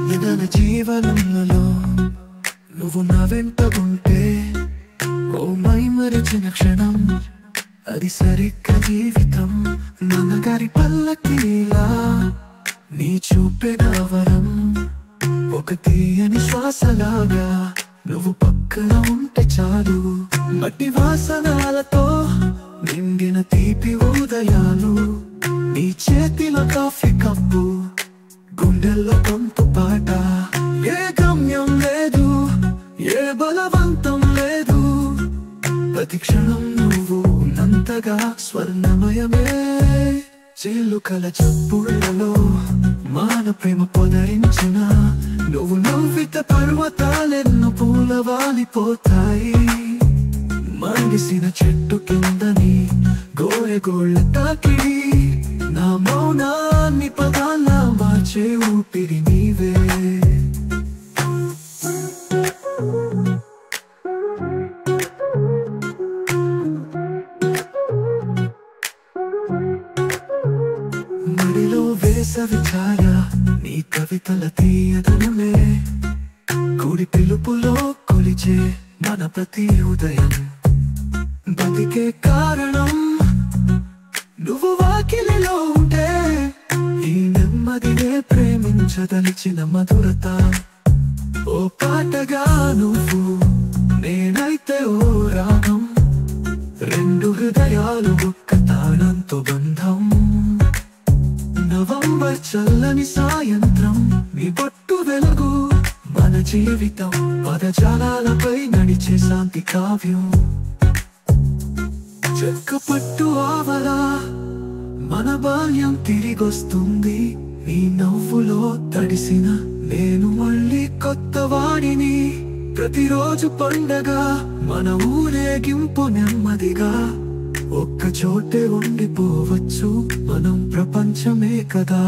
నిదన జీవనంలో నువ్వు నా వెంట ఉంటే ఓ మైమరిచిన క్షణం అది సరిగ్గా జీవితం. నాన్నగారి పల్లకిలా నీ చూపే నా వరం, ఒక తీయని శ్వాసలాగా నువ్వు పక్కన ఉంటే చాలు. మట్టి వాసనాలతో నిండిన తీపి ఉదయాలు, నీ చేతిలో కాఫీ కప్పు, గుండెల్లో పంపు పాట. ఏ గమ్యం లేదు, ఏ బలవంతం లేదు, ప్రతి క్షణం నువ్వు ఉన్నంతగా స్వర్ణమయమే. చిలుకల చప్పుళ్ళలో మాన ప్రేమ పొదరించిన, నువ్వు నవ్వితే పర్వతాలెన్నో పూలవాలిపోతాయి. మండిసిన చెట్టు కిందని గోరెగోళ్ళ తాకిడి, నా మౌనాన్ని పదాల్లా మార్చే ఊపిరి నీవే. మడిలో వేసవి ఛాయ నీ కవితల తీయదనమే, కుడి పిలుపులో కొలిచే మన ప్రతి ఉదయం. బతికే కారణం నువ్వు వాకిలిలో ఉంటే, ఈ నెమ్మదినే ప్రేమించదలిచిన మధురత. ఓ పాటగా నువ్వు, నేనైతే ఓ రాగం, రెండు హృదయాలు ఒక్క తాళంతో బంధం. నవంబర్ చల్లని సాయంత్రం, నీ బొట్టు వెలుగు మన జీవితం. పదజాలాలపై నడిచే శాంతి కావ్యం. చెక్క పట్టు ఆవల మన బాల్యం తిరిగొస్తుంది. నీ నవ్వులో తడిసిన నేను మళ్ళీ కొత్త వాడిని. ప్రతిరోజు పండగ, మన ఊరేగింపు నెమ్మదిగా. ఒక్క చోటే ఉండిపోవచ్చు మనం, ప్రపంచమే కదా.